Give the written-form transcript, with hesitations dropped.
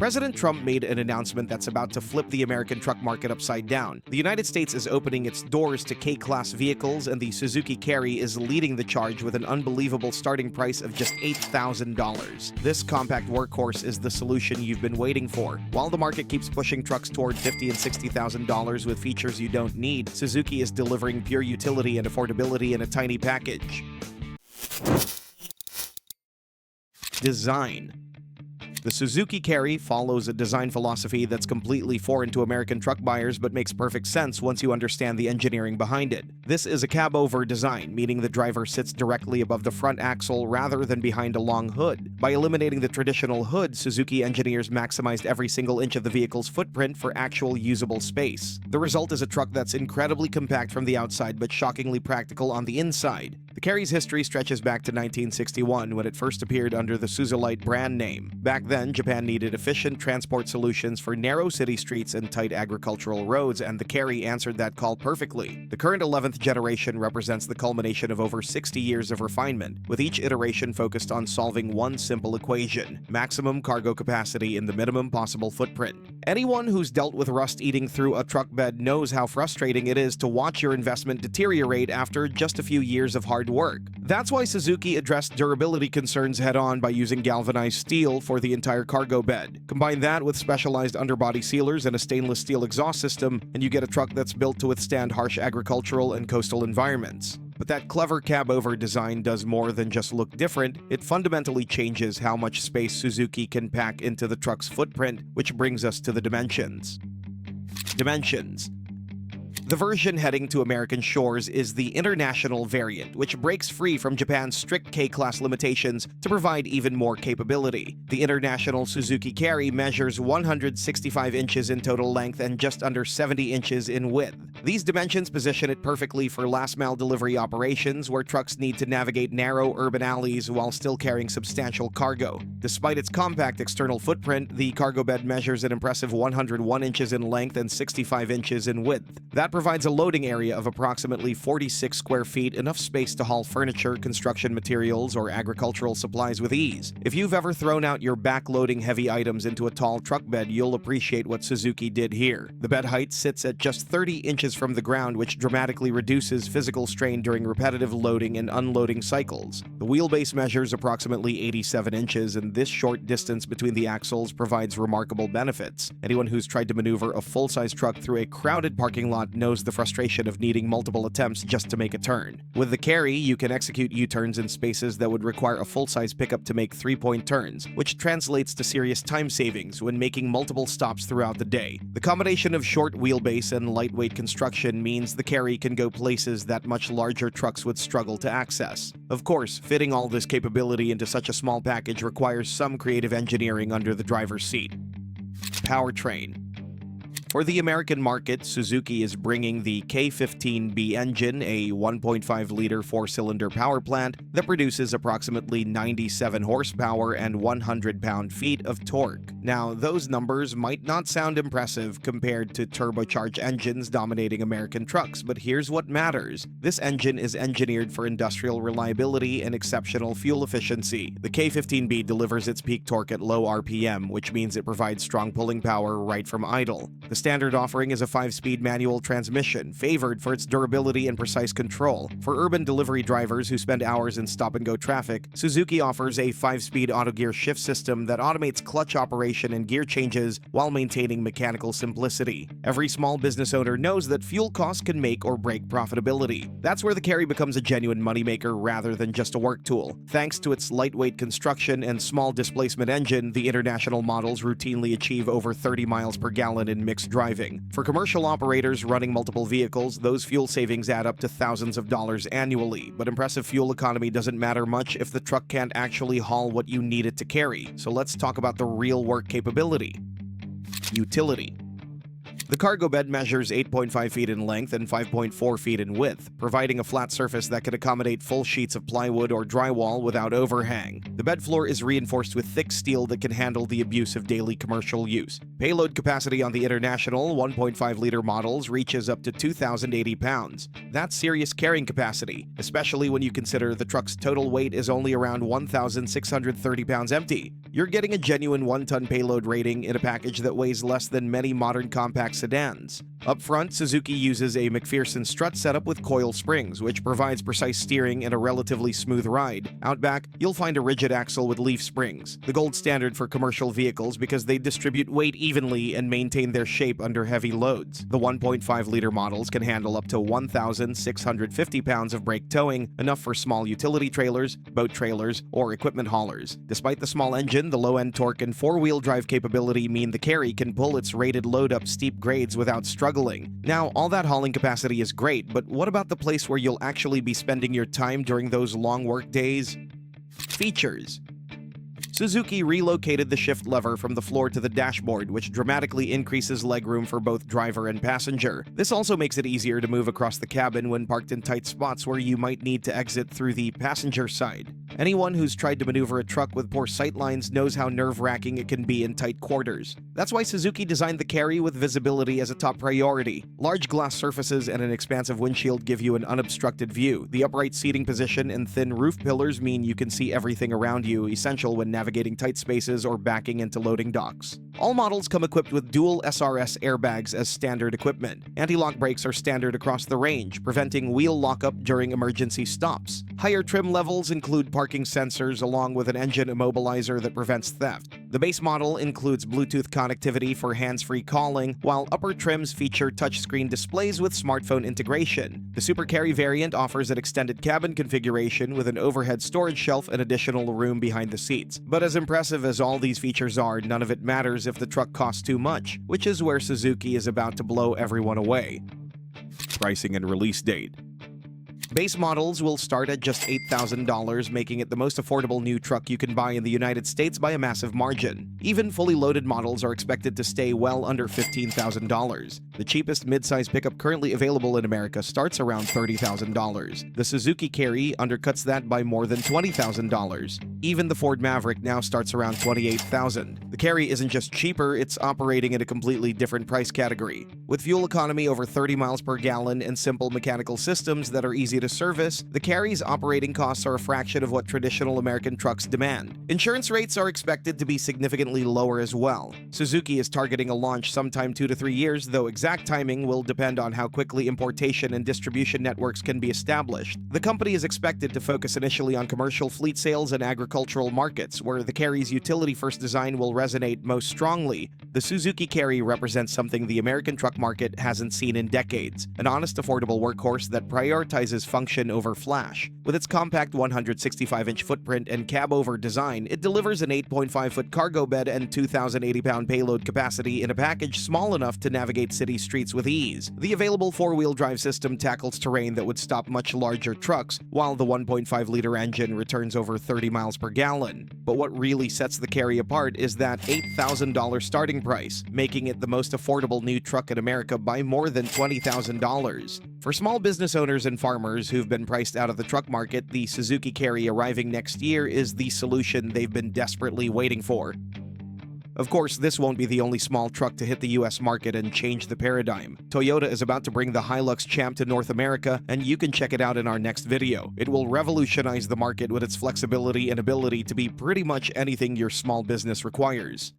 President Trump made an announcement that's about to flip the American truck market upside down. The United States is opening its doors to K-class vehicles, and the Suzuki Carry is leading the charge with an unbelievable starting price of just $8,000. This compact workhorse is the solution you've been waiting for. While the market keeps pushing trucks toward $50,000 and $60,000 with features you don't need, Suzuki is delivering pure utility and affordability in a tiny package. Design. The Suzuki Carry follows a design philosophy that's completely foreign to American truck buyers but makes perfect sense once you understand the engineering behind it. This is a cab-over design, meaning the driver sits directly above the front axle rather than behind a long hood. By eliminating the traditional hood, Suzuki engineers maximized every single inch of the vehicle's footprint for actual usable space. The result is a truck that's incredibly compact from the outside but shockingly practical on the inside. The Carry's history stretches back to 1961 when it first appeared under the Suzuki brand name. Back then, Japan needed efficient transport solutions for narrow city streets and tight agricultural roads, and the Carry answered that call perfectly. The current 11th generation represents the culmination of over 60 years of refinement, with each iteration focused on solving one simple equation: maximum cargo capacity in the minimum possible footprint. Anyone who's dealt with rust eating through a truck bed knows how frustrating it is to watch your investment deteriorate after just a few years of hard work. That's why Suzuki addressed durability concerns head-on by using galvanized steel for the entire cargo bed. Combine that with specialized underbody sealers and a stainless steel exhaust system, and you get a truck that's built to withstand harsh agricultural and coastal environments. But that clever cab-over design does more than just look different. It fundamentally changes how much space Suzuki can pack into the truck's footprint, which brings us to the dimensions. The version heading to American shores is the international variant, which breaks free from Japan's strict K-class limitations to provide even more capability. The international Suzuki Carry measures 165 inches in total length and just under 70 inches in width. These dimensions position it perfectly for last-mile delivery operations where trucks need to navigate narrow urban alleys while still carrying substantial cargo. Despite its compact external footprint, the cargo bed measures an impressive 101 inches in length and 65 inches in width. That provides a loading area of approximately 46 square feet, enough space to haul furniture, construction materials, or agricultural supplies with ease. If you've ever thrown out your back-loading heavy items into a tall truck bed, you'll appreciate what Suzuki did here. The bed height sits at just 30 inches from the ground, which dramatically reduces physical strain during repetitive loading and unloading cycles. The wheelbase measures approximately 87 inches, and this short distance between the axles provides remarkable benefits. Anyone who's tried to maneuver a full-size truck through a crowded parking lot knows the frustration of needing multiple attempts just to make a turn. With the Carry, you can execute U-turns in spaces that would require a full-size pickup to make 3-point turns, which translates to serious time savings when making multiple stops throughout the day. The combination of short wheelbase and lightweight construction means the Carry can go places that much larger trucks would struggle to access. Of course, fitting all this capability into such a small package requires some creative engineering under the driver's seat. Powertrain. For the American market, Suzuki is bringing the K15B engine, a 1.5-liter four-cylinder power plant that produces approximately 97 horsepower and 100 pound-feet of torque. Now, those numbers might not sound impressive compared to turbocharged engines dominating American trucks, but here's what matters. This engine is engineered for industrial reliability and exceptional fuel efficiency. The K15B delivers its peak torque at low RPM, which means it provides strong pulling power right from idle. The standard offering is a 5-speed manual transmission, favored for its durability and precise control. For urban delivery drivers who spend hours in stop-and-go traffic, Suzuki offers a 5-speed auto-gear shift system that automates clutch operation and gear changes while maintaining mechanical simplicity. Every small business owner knows that fuel costs can make or break profitability. That's where the Carry becomes a genuine moneymaker rather than just a work tool. Thanks to its lightweight construction and small displacement engine, the international models routinely achieve over 30 miles per gallon in mixed driving. For commercial operators running multiple vehicles, those fuel savings add up to thousands of dollars annually, but impressive fuel economy doesn't matter much if the truck can't actually haul what you need it to carry. So let's talk about the real work capability. Utility. The cargo bed measures 8.5 feet in length and 5.4 feet in width, providing a flat surface that can accommodate full sheets of plywood or drywall without overhang. The bed floor is reinforced with thick steel that can handle the abuse of daily commercial use. Payload capacity on the international 1.5-liter models reaches up to 2,080 pounds. That's serious carrying capacity, especially when you consider the truck's total weight is only around 1,630 pounds empty. You're getting a genuine 1-ton payload rating in a package that weighs less than many modern compact sedans. Up front, Suzuki uses a McPherson strut setup with coil springs, which provides precise steering and a relatively smooth ride. Out back, you'll find a rigid axle with leaf springs, the gold standard for commercial vehicles because they distribute weight evenly and maintain their shape under heavy loads. The 1.5-liter models can handle up to 1,650 pounds of brake towing, enough for small utility trailers, boat trailers, or equipment haulers. Despite the small engine, the low-end torque and four-wheel drive capability mean the Carry can pull its rated load up steep grades without struggling. Now, all that hauling capacity is great, but what about the place where you'll actually be spending your time during those long work days? Features. Suzuki relocated the shift lever from the floor to the dashboard, which dramatically increases legroom for both driver and passenger. This also makes it easier to move across the cabin when parked in tight spots where you might need to exit through the passenger side. Anyone who's tried to maneuver a truck with poor sightlines knows how nerve-wracking it can be in tight quarters. That's why Suzuki designed the Carry with visibility as a top priority. Large glass surfaces and an expansive windshield give you an unobstructed view. The upright seating position and thin roof pillars mean you can see everything around you, essential when navigating tight spaces or backing into loading docks. All models come equipped with dual SRS airbags as standard equipment. Anti-lock brakes are standard across the range, preventing wheel lockup during emergency stops. Higher trim levels include parking sensors along with an engine immobilizer that prevents theft. The base model includes Bluetooth connectivity for hands-free calling, while upper trims feature touchscreen displays with smartphone integration. The Super Carry variant offers an extended cabin configuration with an overhead storage shelf and additional room behind the seats. But as impressive as all these features are, none of it matters if the truck costs too much, which is where Suzuki is about to blow everyone away. Pricing and release date. Base models will start at just $8,000, making it the most affordable new truck you can buy in the United States by a massive margin. Even fully loaded models are expected to stay well under $15,000. The cheapest midsize pickup currently available in America starts around $30,000. The Suzuki Carry undercuts that by more than $20,000. Even the Ford Maverick now starts around $28,000. The Carry isn't just cheaper, it's operating in a completely different price category. With fuel economy over 30 miles per gallon and simple mechanical systems that are easy to service, the Carry's operating costs are a fraction of what traditional American trucks demand. Insurance rates are expected to be significantly lower as well. Suzuki is targeting a launch sometime 2 to 3 years, though exact timing will depend on how quickly importation and distribution networks can be established. The company is expected to focus initially on commercial fleet sales and agricultural markets, where the Carry's utility-first design will resonate most strongly. The Suzuki Carry represents something the American truck market hasn't seen in decades, an honest, affordable workhorse that prioritizes function over flash. With its compact 165-inch footprint and cab-over design, it delivers an 8.5-foot cargo bed and 2,080-pound payload capacity in a package small enough to navigate city streets with ease. The available four-wheel drive system tackles terrain that would stop much larger trucks, while the 1.5-liter engine returns over 30 miles per gallon. But what really sets the Carry apart is that $8,000 starting price, making it the most affordable new truck in America by more than $20,000. For small business owners and farmers who've been priced out of the truck market, the Suzuki Carry arriving next year is the solution they've been desperately waiting for. Of course, this won't be the only small truck to hit the US market and change the paradigm. Toyota is about to bring the Hilux Champ to North America, and you can check it out in our next video. It will revolutionize the market with its flexibility and ability to be pretty much anything your small business requires.